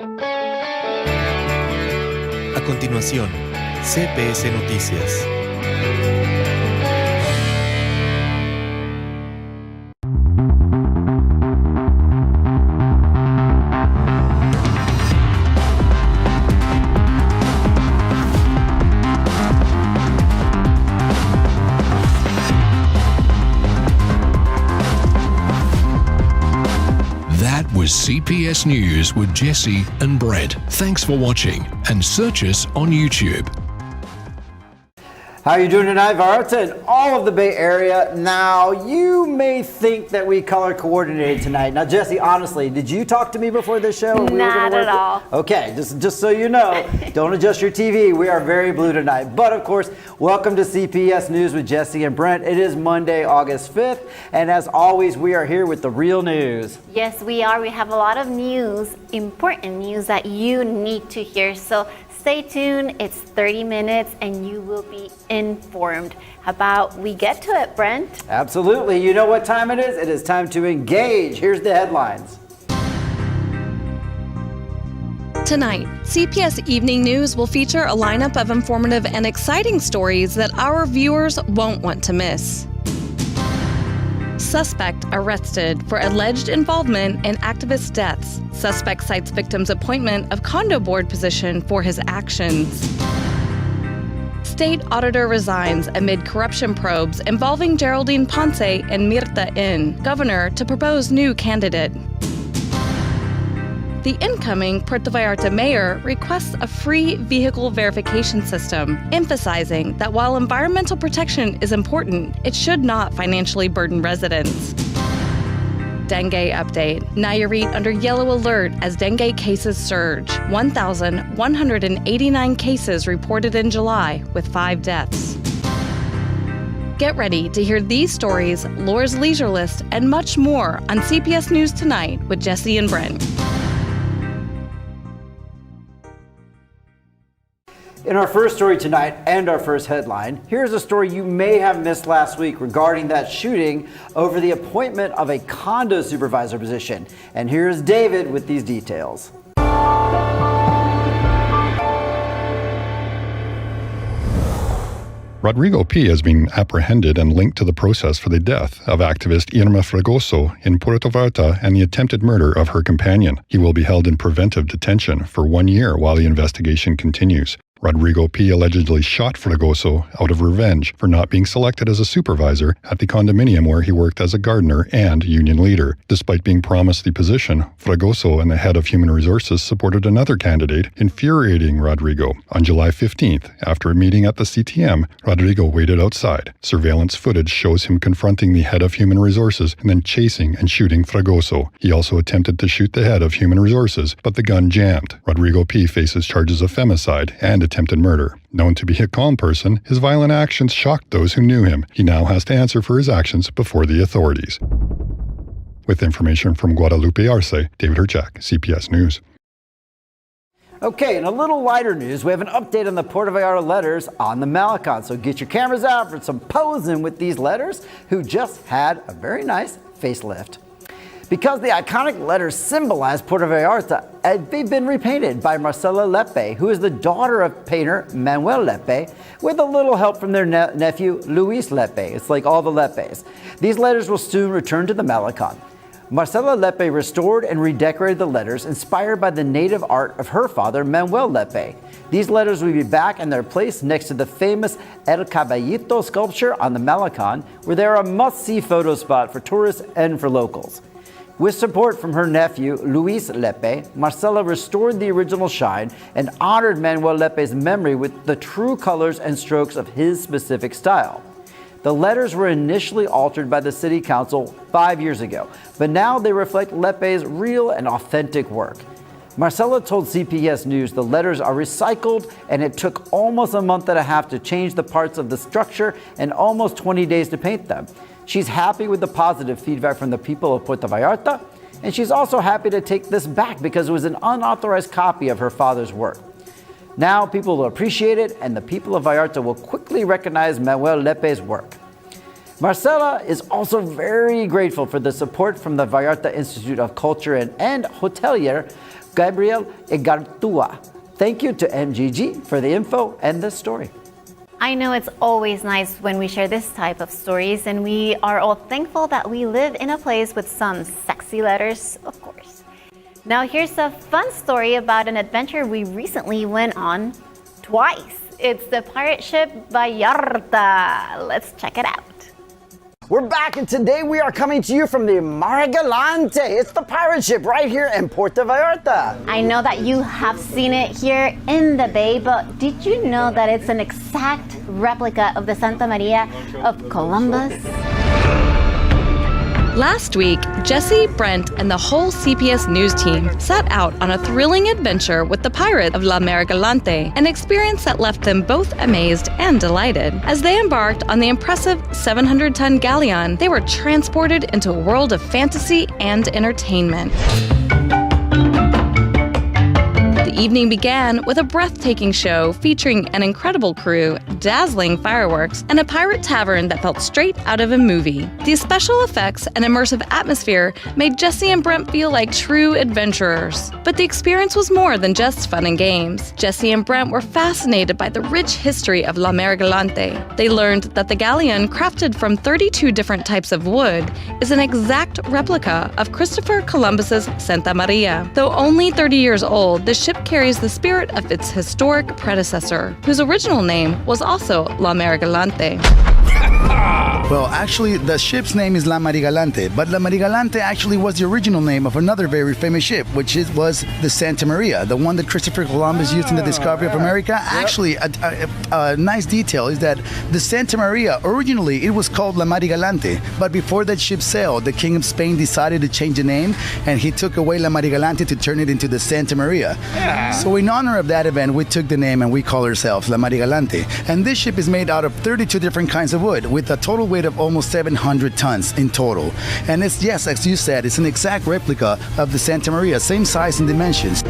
A continuación, CPS Noticias. Was CPS News with Jesse and Brett. Thanks for watching and search us on YouTube. How are you doing tonight, Vallarta and all of the Bay Area? Now, you may think that we color coordinated tonight. Now, Jesse, honestly, did you talk to me before this show? Not at all. Okay, just so you know, don't adjust your TV. We are very blue tonight. But, of course, welcome to CPS News with Jesse and Brent. It is Monday, August 5th. And as always, we are here with the real news. Yes, we are. We have a lot of news, important news that you need to hear. So stay tuned. It's 30 minutes and you will be informed. How about we get to it, Brent? Absolutely. You know what time it is? It is time to engage. Here's the headlines. Tonight, CPS Evening News will feature a lineup of informative and exciting stories that our viewers won't want to miss. Suspect arrested for alleged involvement in activist deaths. Suspect cites victim's appointment of condo board position for his actions. State auditor resigns amid corruption probes involving Geraldine Ponce and Mirta Inn. Governor to propose new candidate. The incoming Puerto Vallarta mayor requests a free vehicle verification system, emphasizing that while environmental protection is important, it should not financially burden residents. Dengue update. Nayarit under yellow alert as dengue cases surge. 1,189 cases reported in July, with 5 deaths. Get ready to hear these stories, Laura's Leisure List, and much more on CPS News Tonight with Jesse and Brent. In our first story tonight and our first headline, here's a story you may have missed last week regarding that shooting over the appointment of a condo supervisor position. And here's David with these details. Rodrigo P. has been apprehended and linked to the process for the death of activist Irma Fragoso in Puerto Vallarta and the attempted murder of her companion. He will be held in preventive detention for 1 year while the investigation continues. Rodrigo P. allegedly shot Fragoso out of revenge for not being selected as a supervisor at the condominium where he worked as a gardener and union leader. Despite being promised the position, Fragoso and the head of human resources supported another candidate, infuriating Rodrigo. On July 15th, after a meeting at the CTM, Rodrigo waited outside. Surveillance footage shows him confronting the head of human resources and then chasing and shooting Fragoso. He also attempted to shoot the head of human resources, but the gun jammed. Rodrigo P. faces charges of femicide and attempted murder. Known to be a calm person, his violent actions shocked those who knew him. He now has to answer for his actions before the authorities. With information from Guadalupe Arce, David Herchak, CPS News. Okay, in a little lighter news, we have an update on the Puerto Vallarta letters on the Malecon. So get your cameras out for some posing with these letters, who just had a very nice facelift. Because the iconic letters symbolize Puerto Vallarta, they've been repainted by Marcela Lepe, who is the daughter of painter Manuel Lepe, with a little help from their nephew Luis Lepe. It's like all the Lepes. These letters will soon return to the Malecon. Marcela Lepe restored and redecorated the letters inspired by the native art of her father, Manuel Lepe. These letters will be back in their place next to the famous El Caballito sculpture on the Malecon, where they are a must-see photo spot for tourists and for locals. With support from her nephew, Luis Lepe, Marcela restored the original shine and honored Manuel Lepe's memory with the true colors and strokes of his specific style. The letters were initially altered by the City Council 5 years ago, but now they reflect Lepe's real and authentic work. Marcela told CPS News the letters are recycled, and it took almost a month and a half to change the parts of the structure and almost 20 days to paint them. She's happy with the positive feedback from the people of Puerto Vallarta, and she's also happy to take this back because it was an unauthorized copy of her father's work. Now people will appreciate it, and the people of Vallarta will quickly recognize Manuel Lepe's work. Marcela is also very grateful for the support from the Vallarta Institute of Culture and Hotelier Gabriel Egartua. Thank you to NGG for the info and this story. I know it's always nice when we share this type of stories, and we are all thankful that we live in a place with some sexy letters, of course. Now here's a fun story about an adventure we recently went on twice. It's the pirate ship Vallarta. Let's check it out. We're back, and today we are coming to you from the Mar Galante. It's the pirate ship right here in Puerto Vallarta. I know that you have seen it here in the bay, but did you know that it's an exact replica of the Santa Maria of Columbus? Last week, Jesse, Brent, and the whole CPS news team set out on a thrilling adventure with the pirate of La Mar Galante, an experience that left them both amazed and delighted. As they embarked on the impressive 700-ton galleon, they were transported into a world of fantasy and entertainment. The evening began with a breathtaking show featuring an incredible crew, dazzling fireworks, and a pirate tavern that felt straight out of a movie. The special effects and immersive atmosphere made Jesse and Brent feel like true adventurers. But the experience was more than just fun and games. Jesse and Brent were fascinated by the rich history of La Mar Galante. They learned that the galleon, crafted from 32 different types of wood, is an exact replica of Christopher Columbus's Santa Maria. Though only 30 years old, the ship carries the spirit of its historic predecessor, whose original name was also La Mar Galante. Well, actually, the ship's name is La Mar Galante, but La Mar Galante actually was the original name of another very famous ship, which was the Santa Maria, the one that Christopher Columbus used in the discovery of America. Actually, a nice detail is that the Santa Maria, originally it was called La Mar Galante, but before that ship sailed, the King of Spain decided to change the name, and he took away La Mar Galante to turn it into the Santa Maria. So in honor of that event, we took the name and we call ourselves La Mar Galante. And this ship is made out of 32 different kinds of wood, with a total weight of almost 700 tons in total. And it's, yes, as you said, it's an exact replica of the Santa Maria, same size and dimensions.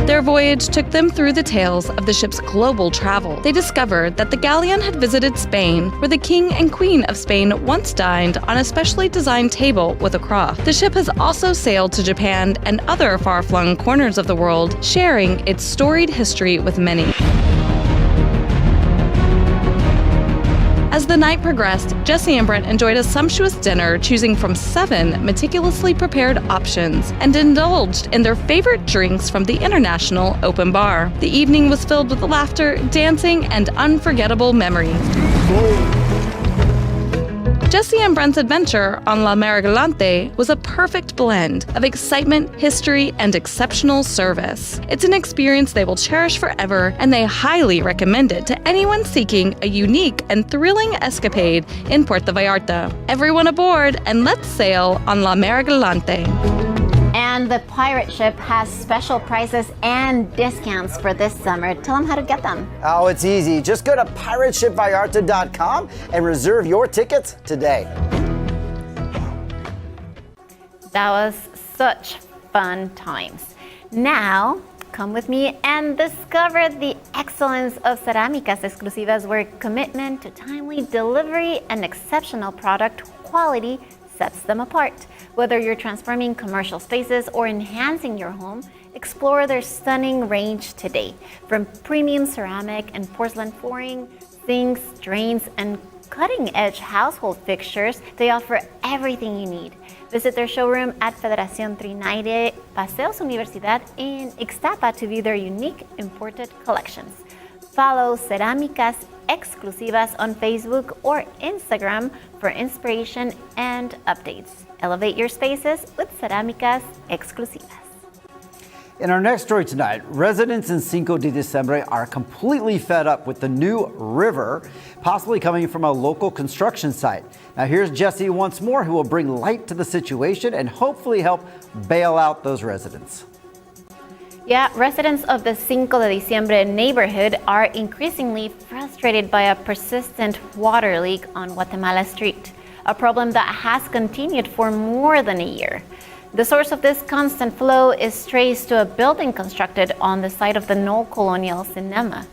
Their voyage took them through the tales of the ship's global travel. They discovered that the galleon had visited Spain, where the King and Queen of Spain once dined on a specially designed table with a cross. The ship has also sailed to Japan and other far-flung corners of the world, sharing its storied history with many. As the night progressed, Jesse and Brent enjoyed a sumptuous dinner, choosing from 7 meticulously prepared options, and indulged in their favorite drinks from the International Open Bar. The evening was filled with laughter, dancing, and unforgettable memories. Jesse and Brent's adventure on La Mar Galante was a perfect blend of excitement, history, and exceptional service. It's an experience they will cherish forever, and they highly recommend it to anyone seeking a unique and thrilling escapade in Puerto Vallarta. Everyone aboard, and let's sail on La Mar Galante. And the pirate ship has special prices and discounts for this summer. Tell them how to get them. Oh, it's easy. Just go to pirateshipvallarta.com and reserve your tickets today. That was such fun times. Now, come with me and discover the excellence of Cerámicas Exclusivas, where commitment to timely delivery and exceptional product quality sets them apart. Whether you're transforming commercial spaces or enhancing your home, explore their stunning range today. From premium ceramic and porcelain flooring, sinks, drains, and cutting-edge household fixtures, they offer everything you need. Visit their showroom at Federación Trinaire, Paseos Universidad in Ixtapa to view their unique imported collections. Follow Cerámicas Exclusivas on Facebook or Instagram for inspiration and updates. Elevate your spaces with Cerámicas Exclusivas. In our next story tonight, residents in Cinco de Diciembre are completely fed up with the new river, possibly coming from a local construction site. Now here's Jesse once more, who will bring light to the situation and hopefully help bail out those residents. Yeah, residents of the Cinco de Diciembre neighborhood are increasingly frustrated by a persistent water leak on Guatemala Street, a problem that has continued for more than a year. The source of this constant flow is traced to a building constructed on the site of the No Colonial Cinema.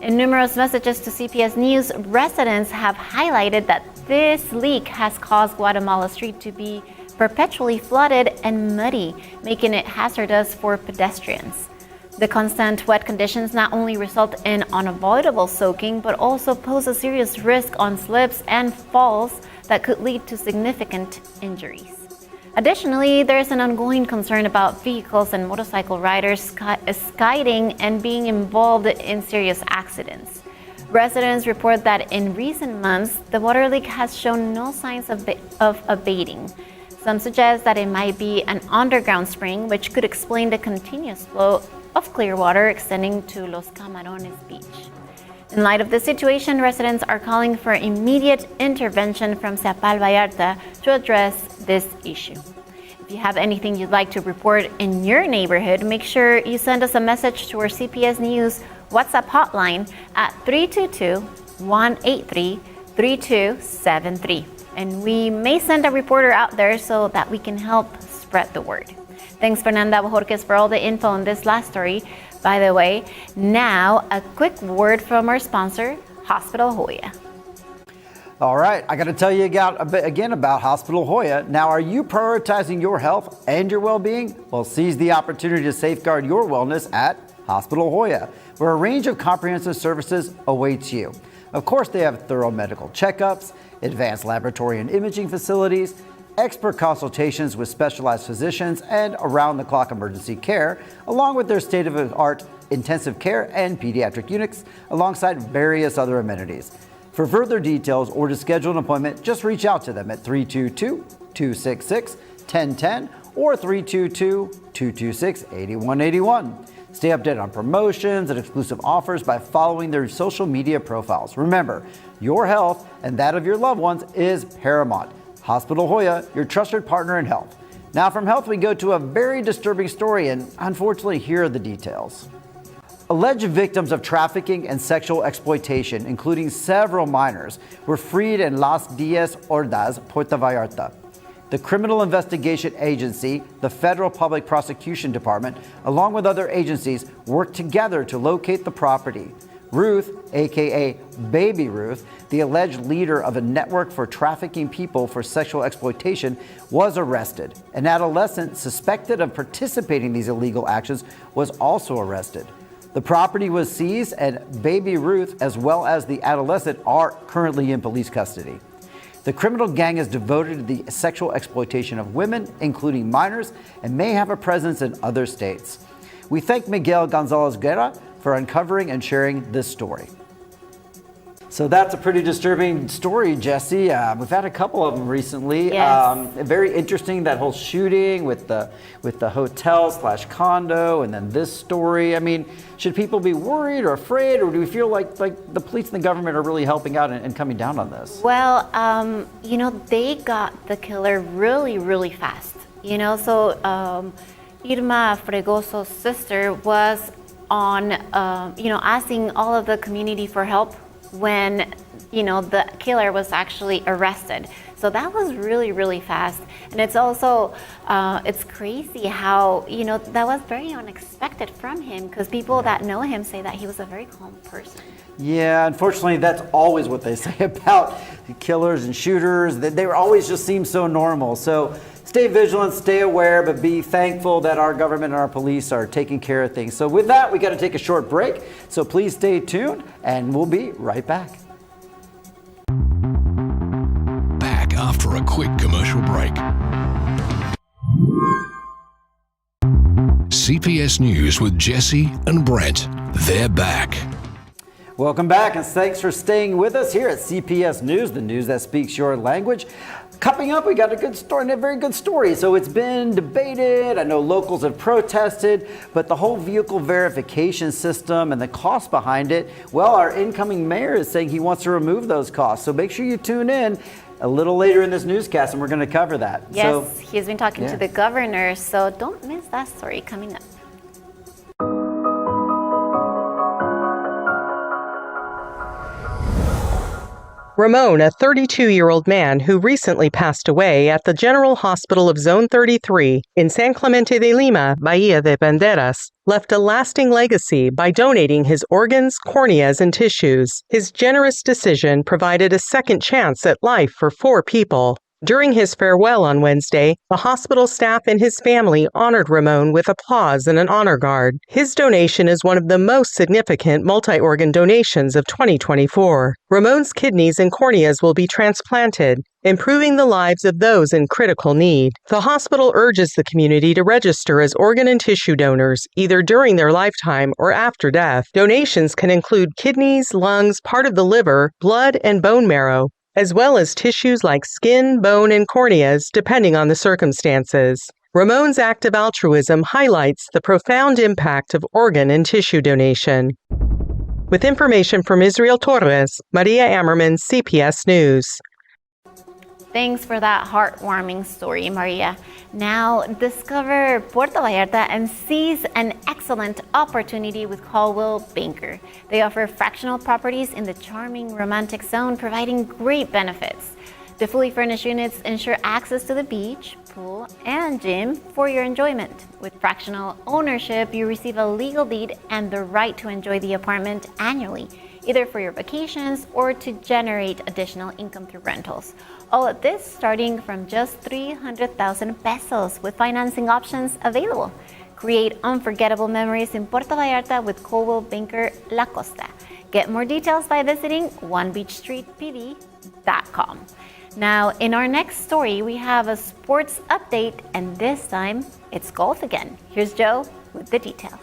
In numerous messages to CPS News, residents have highlighted that this leak has caused Guatemala Street to be perpetually flooded and muddy, making it hazardous for pedestrians. The constant wet conditions not only result in unavoidable soaking, but also pose a serious risk on slips and falls that could lead to significant injuries. Additionally, there is an ongoing concern about vehicles and motorcycle riders skidding and being involved in serious accidents. Residents report that in recent months, the water leak has shown no signs of abating. Some suggest that it might be an underground spring, which could explain the continuous flow of clear water extending to Los Camarones Beach. In light of the situation, residents are calling for immediate intervention from CPS Vallarta to address this issue. If you have anything you'd like to report in your neighborhood, make sure you send us a message to our CPS News WhatsApp hotline at 322-183-3273. And we may send a reporter out there so that we can help spread the word. Thanks, Fernanda Bojorquez, for all the info on this last story. By the way, now a quick word from our sponsor, Hospital Hoya. All right, I got to tell you again about Hospital Hoya. Now, are you prioritizing your health and your well-being? Well, seize the opportunity to safeguard your wellness at Hospital Hoya, where a range of comprehensive services awaits you. Of course, they have thorough medical checkups, advanced laboratory and imaging facilities, expert consultations with specialized physicians, and around-the-clock emergency care, along with their state-of-the-art intensive care and pediatric units, alongside various other amenities. For further details or to schedule an appointment, just reach out to them at 322-266-1010 or 322-226-8181. Stay updated on promotions and exclusive offers by following their social media profiles. Remember, your health and that of your loved ones is paramount. Hospital Hoya, your trusted partner in health. Now from health, we go to a very disturbing story, and unfortunately, here are the details. Alleged victims of trafficking and sexual exploitation, including several minors, were freed in Las Diez Ordaz, Puerto Vallarta. The Criminal Investigation Agency, the Federal Public Prosecution Department, along with other agencies, worked together to locate the property. Ruth, aka Baby Ruth, the alleged leader of a network for trafficking people for sexual exploitation, was arrested. An adolescent suspected of participating in these illegal actions was also arrested. The property was seized, and Baby Ruth, as well as the adolescent, are currently in police custody. The criminal gang is devoted to the sexual exploitation of women, including minors, and may have a presence in other states. We thank Miguel Gonzalez Guerra for uncovering and sharing this story. So that's a pretty disturbing story, Jesse. We've had a couple of them recently. Yes. Very interesting, that whole shooting with the hotel/condo, and then this story. I mean, should people be worried or afraid, or do we feel like the police and the government are really helping out and coming down on this? Well, they got the killer really, really fast. So Irma Fregoso's sister was on, asking all of the community for help when, the killer was actually arrested. So that was really, really fast. And it's also, it's crazy how, that was very unexpected from him, because people that know him say that he was a very calm person. Yeah, unfortunately, that's always what they say about killers and shooters. They always just seem so normal. So stay vigilant, stay aware, but be thankful that our government and our police are taking care of things. So with that, we got to take a short break. So please stay tuned, and we'll be right back. Back after a quick commercial break. CPS News with Jesse and Brent. They're back. Welcome back, and thanks for staying with us here at CPS News, the news that speaks your language. Coming up, we got a good story, and a very good story. So it's been debated. I know locals have protested, but the whole vehicle verification system and the cost behind it, well, our incoming mayor is saying he wants to remove those costs. So make sure you tune in a little later in this newscast, and we're going to cover that. Yes, he's been talking to the governor, so don't miss that story coming up. Ramon, a 32-year-old man who recently passed away at the General Hospital of Zone 33 in San Clemente de Lima, Bahía de Banderas, left a lasting legacy by donating his organs, corneas, and tissues. His generous decision provided a second chance at life for 4 people. During his farewell on Wednesday, the hospital staff and his family honored Ramon with applause and an honor guard. His donation is one of the most significant multi-organ donations of 2024. Ramon's kidneys and corneas will be transplanted, improving the lives of those in critical need. The hospital urges the community to register as organ and tissue donors, either during their lifetime or after death. Donations can include kidneys, lungs, part of the liver, blood, and bone marrow, as well as tissues like skin, bone, and corneas, depending on the circumstances. Ramon's act of altruism highlights the profound impact of organ and tissue donation. With information from Israel Torres, Maria Ammerman, CPS News. Thanks for that heartwarming story, Maria. Now discover Puerto Vallarta and seize an excellent opportunity with Coldwell Banker. They offer fractional properties in the charming romantic zone, providing great benefits. The fully furnished units ensure access to the beach, pool, and gym for your enjoyment. With fractional ownership, you receive a legal deed and the right to enjoy the apartment annually, either for your vacations or to generate additional income through rentals. All of this starting from just 300,000 pesos with financing options available. Create unforgettable memories in Puerto Vallarta with Coldwell Banker La Costa. Get more details by visiting onebeachstreetpv.com. Now, in our next story, we have a sports update, and this time it's golf again. Here's Joe with the details.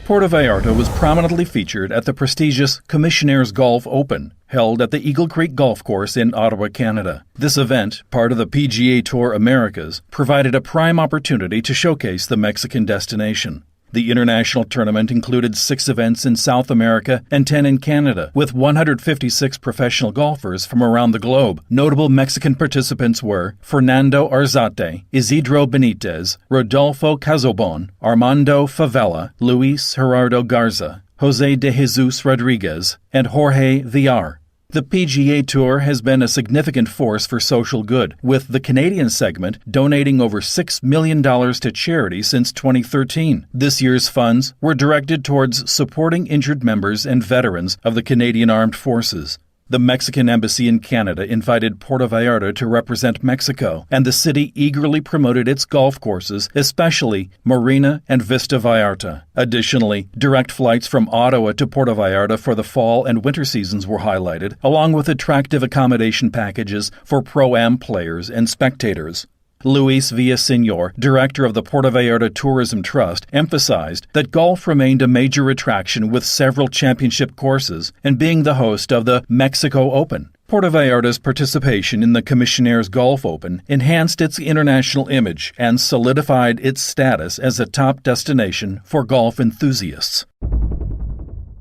Puerto Vallarta was prominently featured at the prestigious Commissioner's Golf Open, held at the Eagle Creek Golf Course in Ottawa, Canada. This event, part of the PGA Tour Americas, provided a prime opportunity to showcase the Mexican destination. The international tournament included 6 events in South America and 10 in Canada, with 156 professional golfers from around the globe. Notable Mexican participants were Fernando Arzate, Isidro Benitez, Rodolfo Cazobon, Armando Favela, Luis Gerardo Garza, Jose de Jesus Rodriguez, and Jorge Villar. The PGA Tour has been a significant force for social good, with the Canadian segment donating over $6 million to charity since 2013. This year's funds were directed towards supporting injured members and veterans of the Canadian Armed Forces. The Mexican Embassy in Canada invited Puerto Vallarta to represent Mexico, and the city eagerly promoted its golf courses, especially Marina and Vista Vallarta. Additionally, direct flights from Ottawa to Puerto Vallarta for the fall and winter seasons were highlighted, along with attractive accommodation packages for Pro-Am players and spectators. Luis Villaseñor, director of the Puerto Vallarta Tourism Trust, emphasized that golf remained a major attraction with several championship courses and being the host of the Mexico Open. Puerto Vallarta's participation in the Commissioner's Golf Open enhanced its international image and solidified its status as a top destination for golf enthusiasts.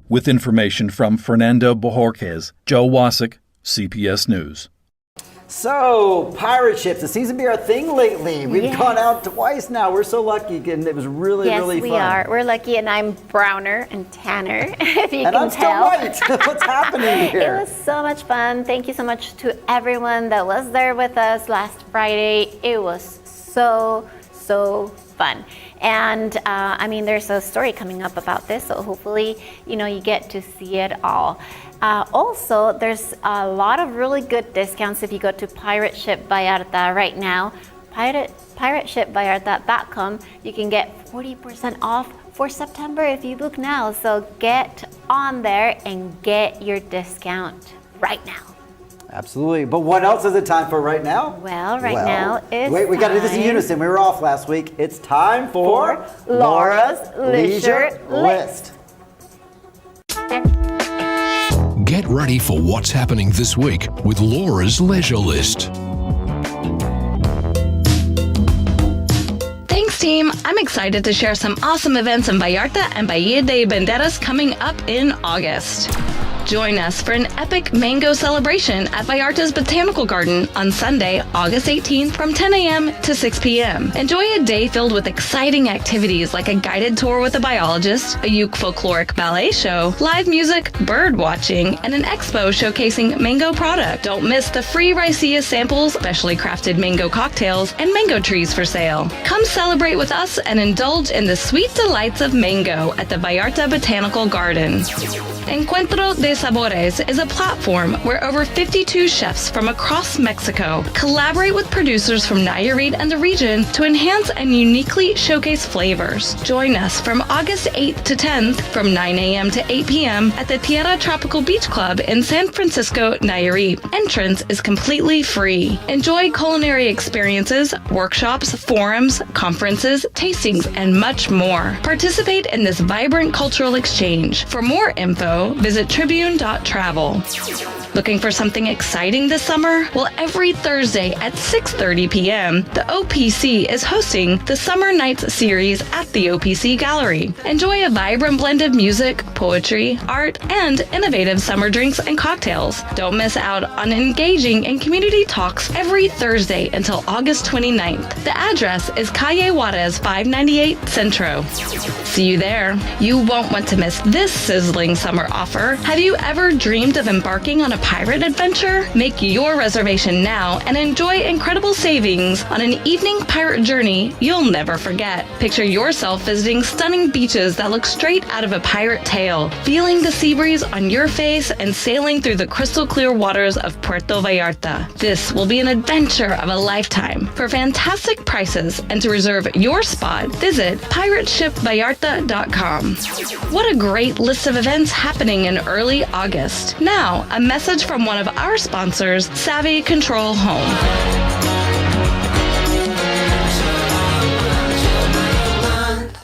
With information from Fernando Bojorquez, Joe Wasik, CPS News. So, pirate ships, it seems to be our thing lately. We've gone out twice now. We're so lucky, and it was really fun. Yes, we are. We're lucky, and I'm browner and tanner, if you can tell. And I'm still white. What's happening here? It was so much fun. Thank you so much to everyone that was there with us last Friday. It was so fun. And there's a story coming up about this, so hopefully, you get to see it all. Also, there's a lot of really good discounts if you go to Pirate Ship Vallarta right now. PirateShipVallarta.com. You can get 40% off for September if you book now. So get on there and get your discount right now. Absolutely. But what else is it time for right now? Well, now it's we got to do this in unison. We were off last week. It's time for Laura's Leisure List. Get ready for what's happening this week with Laura's Leisure List. Thanks, team. I'm excited to share some awesome events in Vallarta and Bahía de Banderas coming up in August. Join us for an epic mango celebration at Vallarta's Botanical Garden on Sunday, August 18th from 10 a.m. to 6 p.m. Enjoy a day filled with exciting activities like a guided tour with a biologist, a uke folkloric ballet show, live music, bird watching, and an expo showcasing mango product. Don't miss the free raicilla samples, specially crafted mango cocktails, and mango trees for sale. Come celebrate with us and indulge in the sweet delights of mango at the Vallarta Botanical Garden. Encuentro de Sabores is a platform where over 52 chefs from across Mexico collaborate with producers from Nayarit and the region to enhance and uniquely showcase flavors. Join us from August 8th to 10th from 9 a.m. to 8 p.m. at the Tierra Tropical Beach Club in San Francisco, Nayarit. Entrance is completely free. Enjoy culinary experiences, workshops, forums, conferences, tastings, and much more. Participate in this vibrant cultural exchange. For more info, visit tribune.travel. Looking for something exciting this summer? Well, every Thursday at 6:30 p.m., the OPC is hosting the Summer Nights series at the OPC Gallery. Enjoy a vibrant blend of music, poetry, art, and innovative summer drinks and cocktails. Don't miss out on engaging in community talks every Thursday until August 29th. The address is Calle Juarez 598 Centro. See you there. You won't want to miss this sizzling summer offer. Have you ever dreamed of embarking on a pirate adventure? Make your reservation now and enjoy incredible savings on an evening pirate journey you'll never forget. Picture yourself visiting stunning beaches that look straight out of a pirate tale, feeling the sea breeze on your face and sailing through the crystal clear waters of Puerto Vallarta. This will be an adventure of a lifetime. For fantastic prices and to reserve your spot, visit pirateshipvallarta.com. What a great list of events happening in early August. Now, a message from one of our sponsors, Savvy Control Home.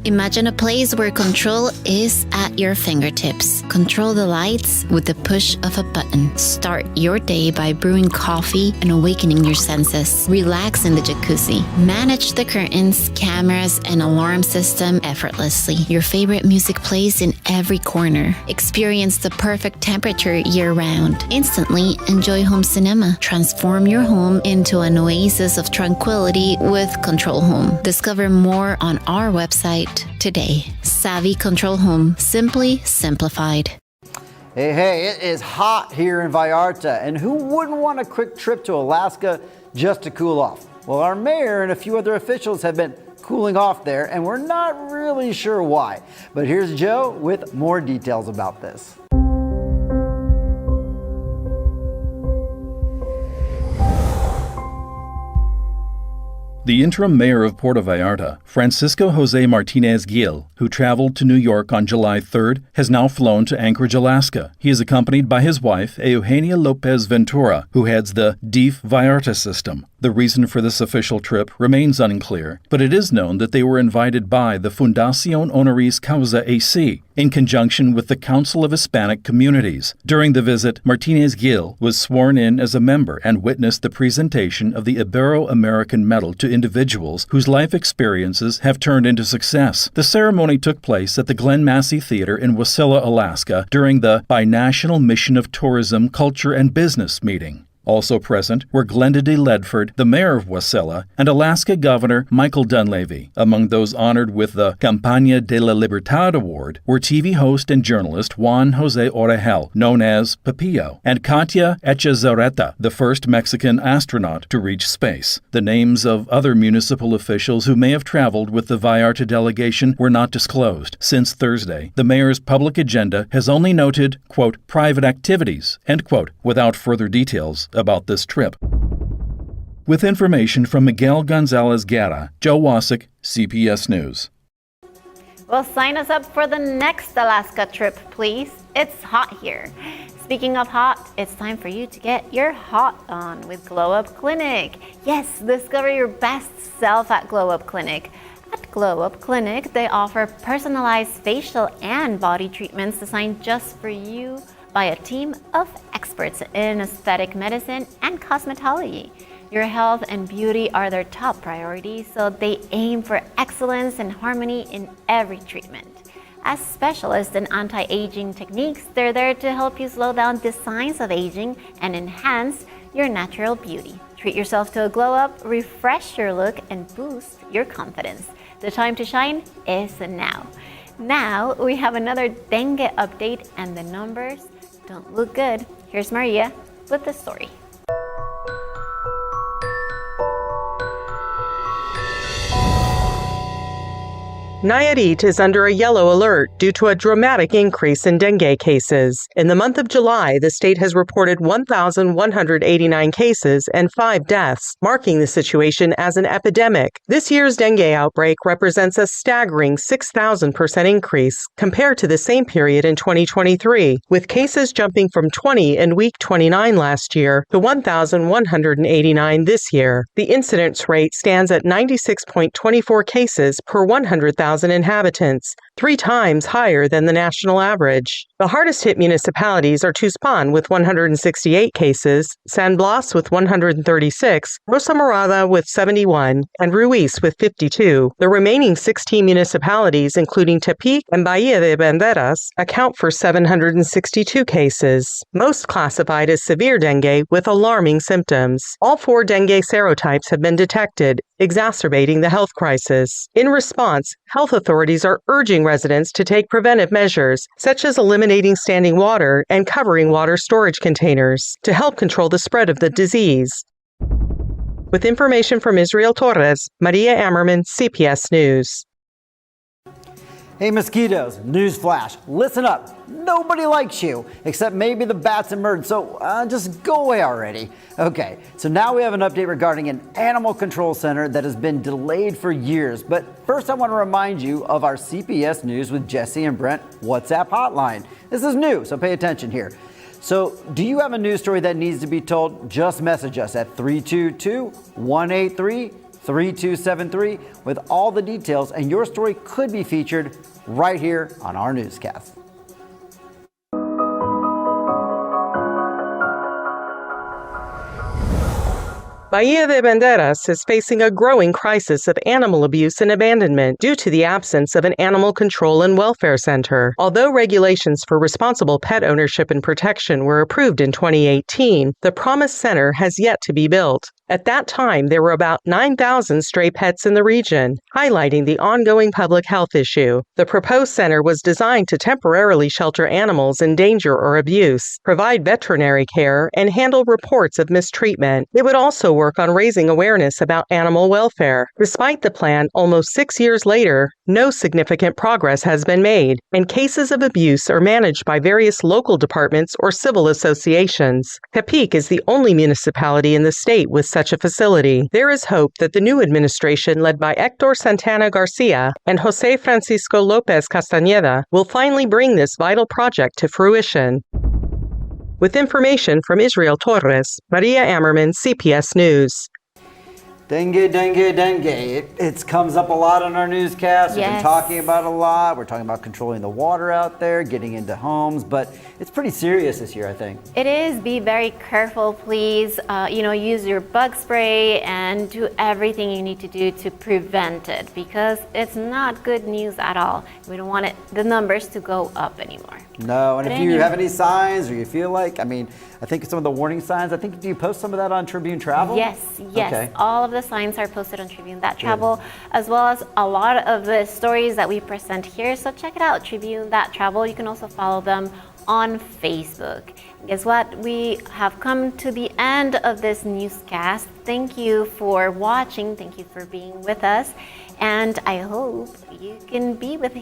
Imagine a place where control is at your fingertips. Control the lights with the push of a button. Start your day by brewing coffee and awakening your senses. Relax in the jacuzzi. Manage the curtains, cameras, and alarm system effortlessly. Your favorite music plays in every corner. Experience the perfect temperature year-round. Instantly enjoy home cinema. Transform your home into an oasis of tranquility with Control Home. Discover more on our website today. Savvy Control Home, simply simplified. Hey, it is hot here in Vallarta, and who wouldn't want a quick trip to Alaska just to cool off? Well, our mayor and a few other officials have been cooling off there, and we're not really sure why. But here's Joe with more details about this. The interim mayor of Puerto Vallarta, Francisco Jose Martinez Gil, who traveled to New York on July 3rd, has now flown to Anchorage, Alaska. He is accompanied by his wife, Eugenia Lopez Ventura, who heads the DEEF Vallarta system. The reason for this official trip remains unclear, but it is known that they were invited by the Fundación Honoris Causa AC in conjunction with the Council of Hispanic Communities. During the visit, Martinez Gil was sworn in as a member and witnessed the presentation of the Ibero-American Medal to individuals whose life experiences have turned into success. The ceremony took place at the Glen Massey Theater in Wasilla, Alaska, during the Binational Mission of Tourism, Culture, and Business meeting. Also present were Glenda D. Ledford, the mayor of Wasilla, and Alaska Governor Michael Dunleavy. Among those honored with the Campaña de la Libertad Award were TV host and journalist Juan Jose Orejel, known as Pepillo, and Katia Echezarreta, the first Mexican astronaut to reach space. The names of other municipal officials who may have traveled with the Vallarta delegation were not disclosed. Since Thursday, the mayor's public agenda has only noted, quote, private activities, end quote, without further details about this trip. With information from Miguel Gonzalez Guerra, Joe Wasik, CPS News. Well, sign us up for the next Alaska trip, please. It's hot here. Speaking of hot, it's time for you to get your hot on with Glow Up Clinic. Yes, discover your best self at Glow Up Clinic. At Glow Up Clinic, they offer personalized facial and body treatments designed just for you by a team of experts in aesthetic medicine and cosmetology. Your health and beauty are their top priorities, so they aim for excellence and harmony in every treatment. As specialists in anti-aging techniques, they're there to help you slow down the signs of aging and enhance your natural beauty. Treat yourself to a glow up, refresh your look, and boost your confidence. The time to shine is now. Now we have another dengue update, and the numbers don't look good. Here's Maria with the story. Nayarit is under a yellow alert due to a dramatic increase in dengue cases. In the month of July, the state has reported 1,189 cases and 5 deaths, marking the situation as an epidemic. This year's dengue outbreak represents a staggering 6,000% increase compared to the same period in 2023, with cases jumping from 20 in week 29 last year to 1,189 this year. The incidence rate stands at 96.24 cases per 100,000 inhabitants, 3 times higher than the national average. The hardest hit municipalities are Tuxpan with 168 cases, San Blas with 136, Rosa Morada with 71, and Ruiz with 52. The remaining 16 municipalities, including Tepic and Bahía de Banderas, account for 762 cases, most classified as severe dengue with alarming symptoms. All 4 dengue serotypes have been detected, exacerbating the health crisis. In response, health authorities are urging residents to take preventive measures, such as eliminating standing water and covering water storage containers, to help control the spread of the disease. With information from Israel Torres, Maria Ammerman, CPS News. Hey mosquitoes, newsflash, listen up. Nobody likes you, except maybe the bats and birds, so just go away already. Okay, so now we have an update regarding an animal control center that has been delayed for years. But first I want to remind you of our CPS News with Jesse and Brent WhatsApp hotline. This is new, so pay attention here. So, do you have a news story that needs to be told? Just message us at 322-183-3273 with all the details, and your story could be featured right here on our newscast. Bahía de Banderas is facing a growing crisis of animal abuse and abandonment due to the absence of an animal control and welfare center. Although regulations for responsible pet ownership and protection were approved in 2018, the promised center has yet to be built. At that time, there were about 9,000 stray pets in the region, highlighting the ongoing public health issue. The proposed center was designed to temporarily shelter animals in danger or abuse, provide veterinary care, and handle reports of mistreatment. It would also work on raising awareness about animal welfare. Despite the plan, almost 6 years later, no significant progress has been made, and cases of abuse are managed by various local departments or civil associations. Tepic is the only municipality in the state with such a facility. There is hope that the new administration, led by Hector Santana Garcia and Jose Francisco Lopez Castañeda, will finally bring this vital project to fruition. With information from Israel Torres, Maria Ammerman, CPS News. Dengue, dengue, dengue. It comes up a lot on our newscast. We've been talking about it a lot. We're talking about controlling the water out there, getting into homes, but it's pretty serious this year, I think. It is. Be very careful, please. Use your bug spray and do everything you need to do to prevent it, because it's not good news at all. We don't want the numbers to go up anymore. No, and if you have any signs or you feel like, I think some of the warning signs, do you post some of that on Tribune Travel? Yes. Okay. All of the signs are posted on Tribune That Travel, as well as a lot of the stories that we present here. So check it out, Tribune That Travel. You can also follow them on Facebook. Guess what? We have come to the end of this newscast. Thank you for watching. Thank you for being with us. And I hope you can be with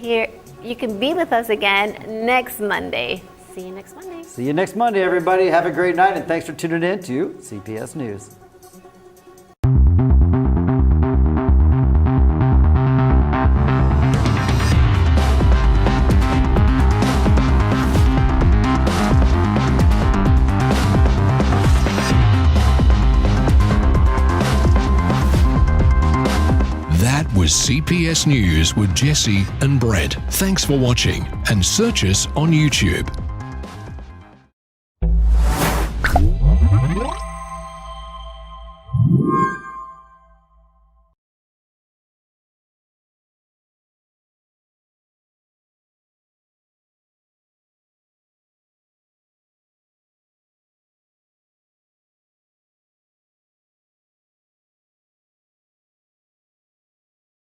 us again next Monday. See you next Monday. See you next Monday, everybody. Have a great night, and thanks for tuning in to CPS News. That was CPS News with Jesse and Brett. Thanks for watching, and search us on YouTube.